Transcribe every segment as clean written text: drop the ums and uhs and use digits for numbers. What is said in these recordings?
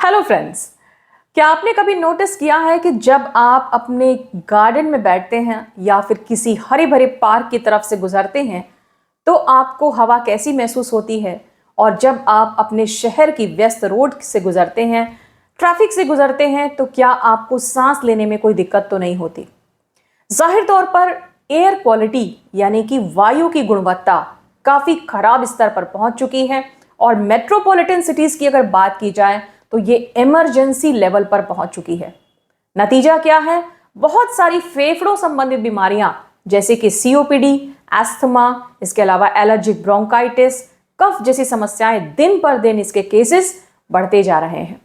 Hello friends, क्या आपने कभी नोटिस किया है कि जब आप अपने गार्डन में बैठते हैं या फिर किसी हरे भरे पार्क की तरफ से गुजरते हैं तो आपको हवा कैसी महसूस होती है। और जब आप अपने शहर की व्यस्त रोड से गुजरते हैं, ट्रैफिक से गुजरते हैं, तो क्या आपको सांस लेने में कोई दिक्कत तो नहीं होती। जाहिर तौर पर एयर क्वालिटी यानी कि वायु की गुणवत्ता काफ़ी खराब स्तर पर पहुंच चुकी है और मेट्रोपॉलिटन सिटीज़ की अगर बात की जाए तो ये इमरजेंसी लेवल पर पहुंच चुकी है। नतीजा क्या है? बहुत सारी फेफड़ों संबंधित बीमारियां जैसे कि सीओपीडी, एस्थमा, इसके अलावा एलर्जिक ब्रोंकाइटिस, कफ जैसी समस्याएं दिन पर दिन इसके केसेस बढ़ते जा रहे हैं।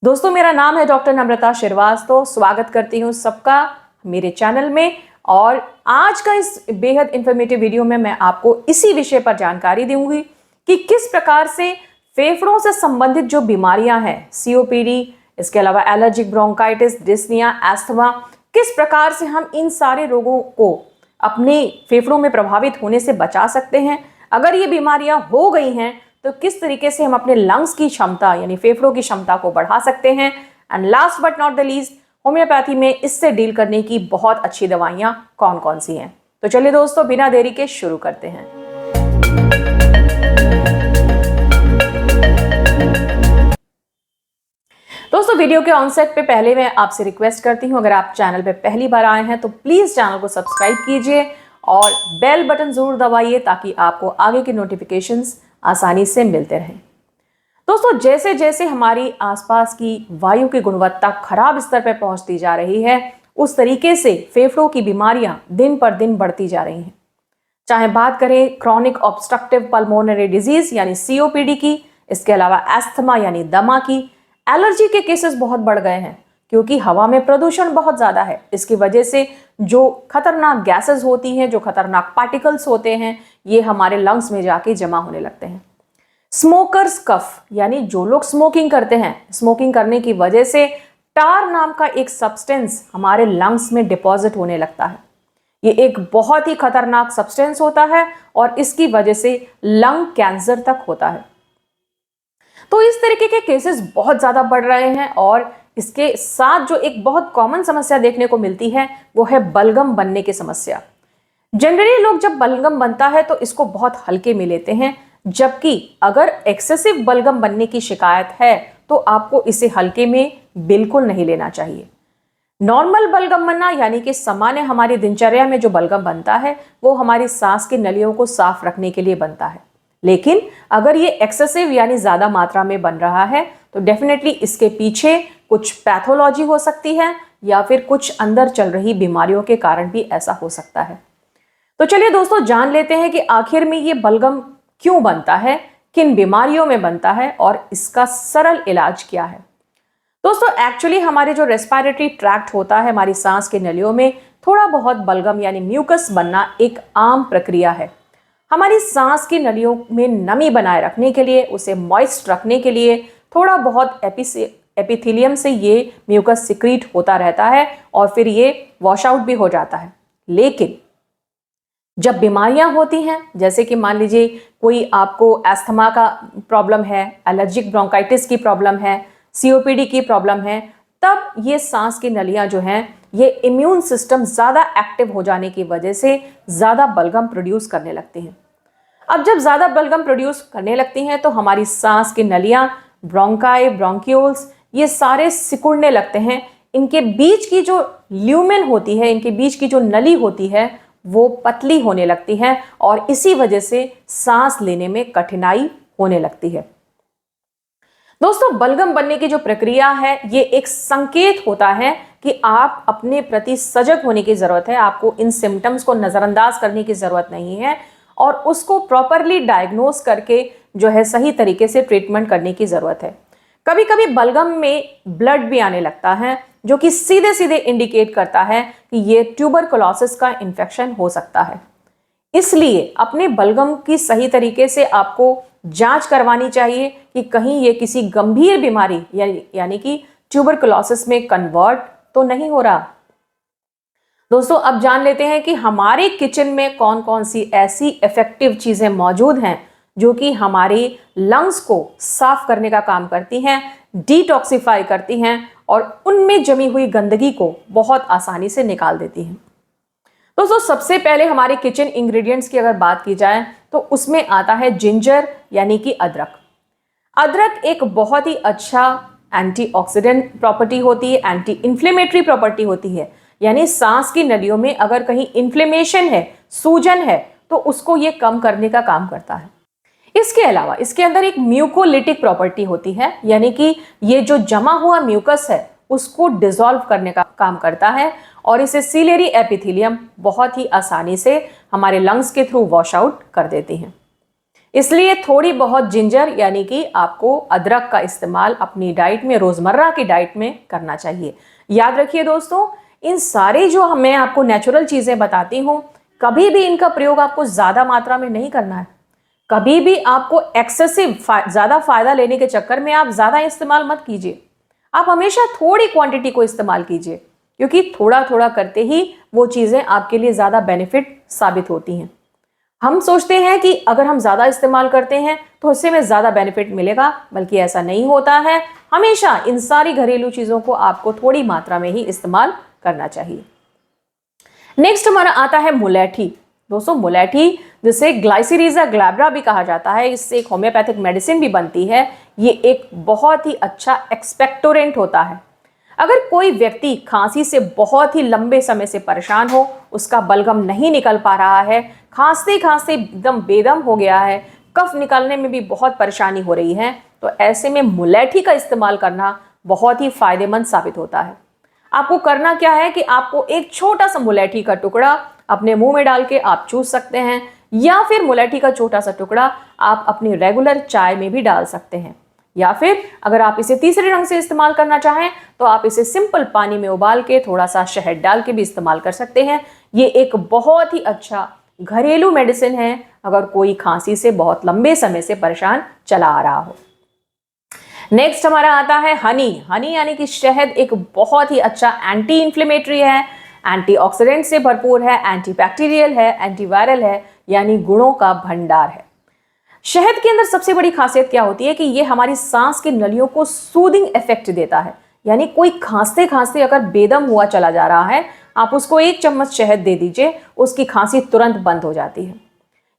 दोस्तों, मेरा नाम है डॉक्टर नम्रता श्रीवास्तव। स्वागत करती हूं सबका मेरे चैनल में। और आज का इस बेहद इंफॉर्मेटिव वीडियो में मैं आपको इसी विषय पर जानकारी दूंगी कि किस प्रकार से फेफड़ों से संबंधित जो बीमारियां हैं, सीओपीडी, इसके अलावा एलर्जिक ब्रोंकाइटिस, डिस्निया, एस्थमा, किस प्रकार से हम इन सारे रोगों को अपने फेफड़ों में प्रभावित होने से बचा सकते हैं। अगर ये बीमारियां हो गई हैं तो किस तरीके से हम अपने लंग्स की क्षमता यानी फेफड़ों की क्षमता को बढ़ा सकते हैं। And last but not the least, homeopathy में इससे डील करने की बहुत अच्छी दवाइयां कौन कौन सी हैं। तो चलिए दोस्तों, बिना देरी के शुरू करते हैं। दोस्तों, वीडियो के ऑनसेट पे पहले मैं आपसे रिक्वेस्ट करती हूं, अगर आप चैनल पे पहली बार आए हैं तो प्लीज चैनल को सब्सक्राइब कीजिए और बेल बटन जरूर दबाइए ताकि आपको आगे की नोटिफिकेशंस आसानी से मिलते रहें। दोस्तों, जैसे जैसे हमारी आसपास की वायु की गुणवत्ता खराब स्तर पर पहुंचती जा रही है, उस तरीके से फेफड़ों की बीमारियां दिन पर दिन बढ़ती जा रही हैं। चाहे बात करें क्रॉनिक ऑब्स्ट्रक्टिव पल्मोनरी डिजीज यानी सीओपीडी की, इसके अलावा एस्थमा यानी दमा की, एलर्जी के केसेस बहुत बढ़ गए हैं क्योंकि हवा में प्रदूषण बहुत ज्यादा है। इसकी वजह से जो खतरनाक गैसेस होती हैं, जो खतरनाक पार्टिकल्स होते हैं, ये हमारे लंग्स में जाके जमा होने लगते हैं। स्मोकर्स कफ यानी जो लोग स्मोकिंग करते हैं, स्मोकिंग करने की वजह से टार नाम का एक सब्सटेंस हमारे लंग्स में डिपॉजिट होने लगता है। ये एक बहुत ही खतरनाक सब्सटेंस होता है और इसकी वजह से लंग कैंसर तक होता है। तो इस तरीके के केसेस बहुत ज्यादा बढ़ रहे हैं और इसके साथ जो एक बहुत कॉमन समस्या देखने को मिलती है वो है बलगम बनने की समस्या। जनरली लोग जब बलगम बनता है तो इसको बहुत हल्के में लेते हैं, जबकि अगर एक्सेसिव बलगम बनने की शिकायत है तो आपको इसे हल्के में बिल्कुल नहीं लेना चाहिए। नॉर्मल बलगम बनना यानी कि सामान्य हमारी दिनचर्या में जो बलगम बनता है वो हमारी सांस की नलियों को साफ रखने के लिए बनता है। लेकिन अगर ये एक्सेसिव यानी ज्यादा मात्रा में बन रहा है तो डेफिनेटली इसके पीछे कुछ पैथोलॉजी हो सकती है या फिर कुछ अंदर चल रही बीमारियों के कारण भी ऐसा हो सकता है। तो चलिए दोस्तों, जान लेते हैं कि आखिर में ये बलगम क्यों बनता है, किन बीमारियों में बनता है और इसका सरल इलाज क्या है। दोस्तों, एक्चुअली हमारे जो रेस्पिरेटरी ट्रैक्ट होता है, हमारी सांस के नलियों में थोड़ा बहुत बलगम यानी म्यूकस बनना एक आम प्रक्रिया है। हमारी सांस की नलियों में नमी बनाए रखने के लिए, उसे मॉइस्ट रखने के लिए थोड़ा बहुत एपिथेलियम से ये म्यूकस सिक्रीट होता रहता है और फिर ये वॉश आउट भी हो जाता है। लेकिन जब बीमारियां होती हैं, जैसे कि मान लीजिए कोई आपको एस्थमा का प्रॉब्लम है, एलर्जिक ब्रोंकाइटिस की प्रॉब्लम है, सीओपीडी की प्रॉब्लम है, तब ये सांस की नलियां जो हैं ये इम्यून सिस्टम ज्यादा एक्टिव हो जाने की वजह से ज्यादा बलगम प्रोड्यूस करने लगती हैं। अब जब ज्यादा बलगम प्रोड्यूस करने लगती हैं तो हमारी सांस की नलियां, ब्रोंकाई, ब्रोंक्यूल्स, ये सारे सिकुड़ने लगते हैं। इनके बीच की जो ल्यूमेन होती है, इनके बीच की जो नली होती है वो पतली होने लगती है और इसी वजह से सांस लेने में कठिनाई होने लगती है। दोस्तों, बलगम बनने की जो प्रक्रिया है ये एक संकेत होता है कि आप अपने प्रति सजग होने की जरूरत है। आपको इन सिम्टम्स को नजरअंदाज करने की जरूरत नहीं है और उसको प्रॉपरली डायग्नोज करके जो है सही तरीके से ट्रीटमेंट करने की जरूरत है। कभी कभी बलगम में ब्लड भी आने लगता है जो कि सीधे सीधे इंडिकेट करता है कि ये ट्यूबरकुलोसिस का इन्फेक्शन हो सकता है। इसलिए अपने बलगम की सही तरीके से आपको जांच करवानी चाहिए कि कहीं ये किसी गंभीर बीमारी यानी कि ट्यूबरकुलोसिस में कन्वर्ट तो नहीं हो रहा। दोस्तों, अब जान लेते हैं कि हमारे किचन में कौन कौन सी ऐसी इफेक्टिव चीजें मौजूद हैं जो कि हमारे लंग्स को साफ करने का काम करती हैं, डिटॉक्सिफाई करती हैं और उनमें जमी हुई गंदगी को बहुत आसानी से निकाल देती हैं। दोस्तों सबसे पहले हमारे किचन इंग्रेडिएंट्स की अगर बात की जाए तो उसमें आता है जिंजर यानी कि अदरक। अदरक एक बहुत ही अच्छा एंटीऑक्सीडेंट प्रॉपर्टी होती है, एंटी इन्फ्लेमेटरी प्रॉपर्टी होती है, यानी सांस की नलियों में अगर कहीं इन्फ्लेमेशन है, सूजन है, तो उसको ये कम करने का काम करता है। इसके अलावा इसके अंदर एक म्यूकोलिटिक प्रॉपर्टी होती है, यानी कि ये जो जमा हुआ म्यूकस है उसको डिसॉल्व करने का काम करता है और इसे सीलियरी एपिथेलियम बहुत ही आसानी से हमारे लंग्स के थ्रू वॉश आउट कर देती हैं। इसलिए थोड़ी बहुत जिंजर यानी कि आपको अदरक का इस्तेमाल अपनी डाइट में, रोजमर्रा की डाइट में करना चाहिए। याद रखिए दोस्तों, इन सारे जो मैं आपको नेचुरल चीजें बताती हूँ, कभी भी इनका प्रयोग आपको ज्यादा मात्रा में नहीं करना है। कभी भी आपको एक्सेसिव ज्यादा फायदा लेने के चक्कर में आप ज्यादा इस्तेमाल मत कीजिए। आप हमेशा थोड़ी क्वांटिटी को इस्तेमाल कीजिए, क्योंकि थोड़ा थोड़ा करते ही वो चीजें आपके लिए ज्यादा बेनिफिट साबित होती हैं। हम सोचते हैं कि अगर हम ज्यादा इस्तेमाल करते हैं तो उससे हमें ज्यादा बेनिफिट मिलेगा, बल्कि ऐसा नहीं होता है। हमेशा इन सारी घरेलू चीजों को आपको थोड़ी मात्रा में ही इस्तेमाल करना चाहिए। नेक्स्ट हमारा आता है मुलेठी। दोस्तों मुलेठी, जिसे ग्लाइसिरिजा ग्लैब्रा भी कहा जाता है, इससे एक होम्योपैथिक मेडिसिन भी बनती है। ये एक बहुत ही अच्छा एक्सपेक्टोरेंट होता है। अगर कोई व्यक्ति खांसी से बहुत ही लंबे समय से परेशान हो, उसका बलगम नहीं निकल पा रहा है, खांसते खांसते एकदम बेदम हो गया है, कफ निकालने में भी बहुत परेशानी हो रही है, तो ऐसे में मुलेठी का इस्तेमाल करना बहुत ही फायदेमंद साबित होता है। आपको करना क्या है कि आपको एक छोटा सा मुलेठी का टुकड़ा अपने मुंह में डाल के आप चूस सकते हैं, या फिर मुलेठी का छोटा सा टुकड़ा आप अपनी रेगुलर चाय में भी डाल सकते हैं, या फिर अगर आप इसे तीसरे रंग से इस्तेमाल करना चाहें तो आप इसे सिंपल पानी में उबाल के थोड़ा सा शहद डाल के भी इस्तेमाल कर सकते हैं। ये एक बहुत ही अच्छा घरेलू मेडिसिन है अगर कोई खांसी से बहुत लंबे समय से परेशान चला आ रहा हो। नेक्स्ट हमारा आता है हनी। हनी यानी कि शहद एक बहुत ही अच्छा एंटी इन्फ्लेमेटरी है, एंटीऑक्सीडेंट से भरपूर है, एंटीबैक्टीरियल है, एंटीवायरल है, यानी गुणों का भंडार है। शहद के अंदर सबसे बड़ी खासियत क्या होती है कि ये हमारी सांस की नलियों को सूदिंग इफेक्ट देता है, यानी कोई खांसते खांसते अगर बेदम हुआ चला जा रहा है, आप उसको 1 चम्मच शहद दे दीजिए, उसकी खांसी तुरंत बंद हो जाती है।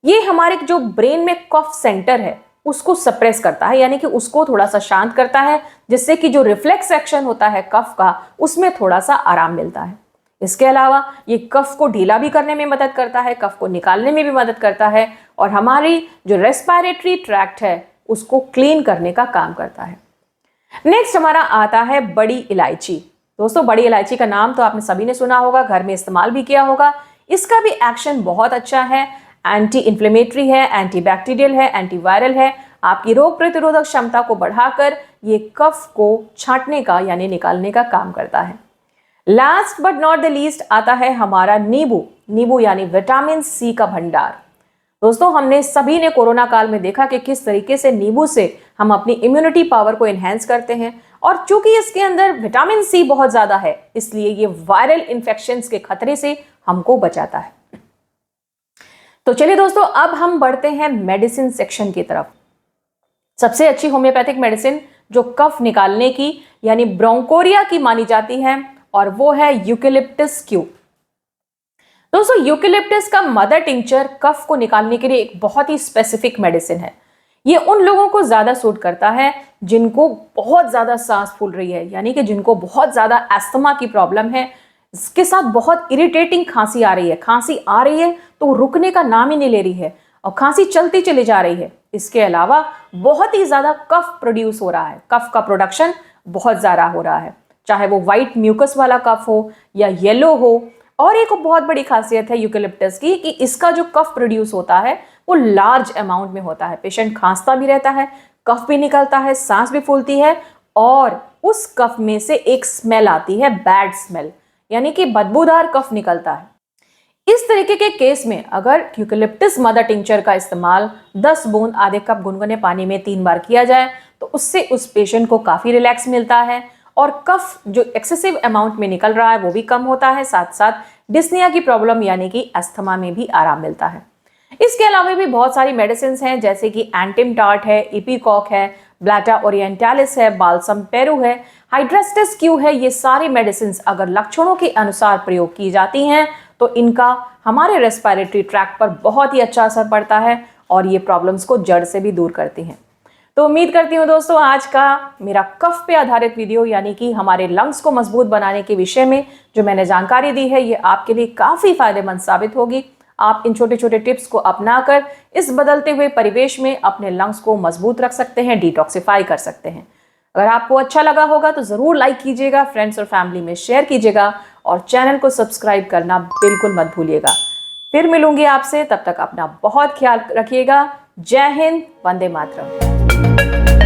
ये हमारे जो ब्रेन में कफ सेंटर है उसको सप्रेस करता है, यानी कि उसको थोड़ा सा शांत करता है, जिससे कि जो रिफ्लेक्स एक्शन होता है कफ का, उसमें थोड़ा सा आराम मिलता है। इसके अलावा ये कफ को ढीला भी करने में मदद करता है, कफ को निकालने में भी मदद करता है, और हमारी जो रेस्पिरेटरी ट्रैक्ट है उसको क्लीन करने का काम करता है। नेक्स्ट हमारा आता है बड़ी इलायची। दोस्तों बड़ी इलायची का नाम तो आपने सभी ने सुना होगा, घर में इस्तेमाल भी किया होगा। इसका भी एक्शन बहुत अच्छा है, एंटी इन्फ्लेमेटरी है, एंटीबैक्टीरियल है, एंटीवायरल है। आपकी रोग प्रतिरोधक क्षमता को बढ़ाकर ये कफ को छांटने का यानी निकालने का काम करता है। Last but not the least आता है हमारा नींबू। नींबू यानी विटामिन सी का भंडार। दोस्तों हमने सभी ने कोरोना काल में देखा कि किस तरीके से नींबू से हम अपनी इम्यूनिटी पावर को एनहेंस करते हैं, और चूंकि इसके अंदर विटामिन सी बहुत ज्यादा है, इसलिए ये वायरल इन्फेक्शंस के खतरे से हमको बचाता है। तो चलिए दोस्तों, अब हम बढ़ते हैं मेडिसिन सेक्शन की तरफ। सबसे अच्छी होम्योपैथिक मेडिसिन जो कफ निकालने की यानी ब्रोंकोरिया की मानी जाती है, और वो है यूकेलिप्टस क्यू। दोस्तों यूकेलिप्टस का मदर टिंचर कफ को निकालने के लिए एक बहुत ही स्पेसिफिक मेडिसिन है। ये उन लोगों को ज्यादा सूट करता है जिनको बहुत ज्यादा सांस फूल रही है, यानी कि जिनको बहुत ज्यादा अस्थमा की प्रॉब्लम है, इसके साथ बहुत इरिटेटिंग खांसी आ रही है, खांसी आ रही है तो रुकने का नाम ही नहीं ले रही है और खांसी चलती चली जा रही है। इसके अलावा बहुत ही ज्यादा कफ प्रोड्यूस हो रहा है, कफ का प्रोडक्शन बहुत ज्यादा हो रहा है, चाहे वो व्हाइट म्यूकस वाला कफ हो या येलो हो। और एक बहुत बड़ी खासियत है यूकेलिप्टस की कि इसका जो कफ प्रोड्यूस होता है वो लार्ज अमाउंट में होता है। पेशेंट खांसता भी रहता है, कफ भी निकलता है, सांस भी फूलती है, और उस कफ में से एक स्मेल आती है, बैड स्मेल, यानी कि बदबूदार कफ निकलता है। इस तरीके के केस में अगर यूकेलिप्टस मदर टिंचर का इस्तेमाल 10 बूंद आधे कप गुनगुने पानी में 3 बार किया जाए तो उससे उस पेशेंट को काफी रिलैक्स मिलता है, और कफ जो एक्सेसिव अमाउंट में निकल रहा है वो भी कम होता है, साथ साथ डिस्निया की प्रॉब्लम यानी कि अस्थमा में भी आराम मिलता है। इसके अलावा भी बहुत सारी मेडिसिन हैं, जैसे कि एंटिमटार्ट है, इपीकॉक है, ब्लैटा ओरिएंटालिस है, बाल्सम पेरू है, हाइड्रेस्टिस क्यू है। ये सारी मेडिसिन अगर लक्षणों के अनुसार प्रयोग की जाती हैं तो इनका हमारे रेस्पिरेटरी ट्रैक्ट पर बहुत ही अच्छा असर पड़ता है और ये प्रॉब्लम्स को जड़ से भी दूर करती हैं। तो उम्मीद करती हूँ दोस्तों आज का मेरा कफ पे आधारित वीडियो यानी कि हमारे लंग्स को मजबूत बनाने के विषय में जो मैंने जानकारी दी है ये आपके लिए काफ़ी फायदेमंद साबित होगी। आप इन छोटे छोटे टिप्स को अपनाकर इस बदलते हुए परिवेश में अपने लंग्स को मजबूत रख सकते हैं, डिटॉक्सिफाई कर सकते हैं। अगर आपको अच्छा लगा होगा तो ज़रूर लाइक कीजिएगा, फ्रेंड्स और फैमिली में शेयर कीजिएगा और चैनल को सब्सक्राइब करना बिल्कुल मत भूलिएगा। फिर मिलूंगी आपसे, तब तक अपना बहुत ख्याल रखिएगा। जय हिंद, वंदे मातरम।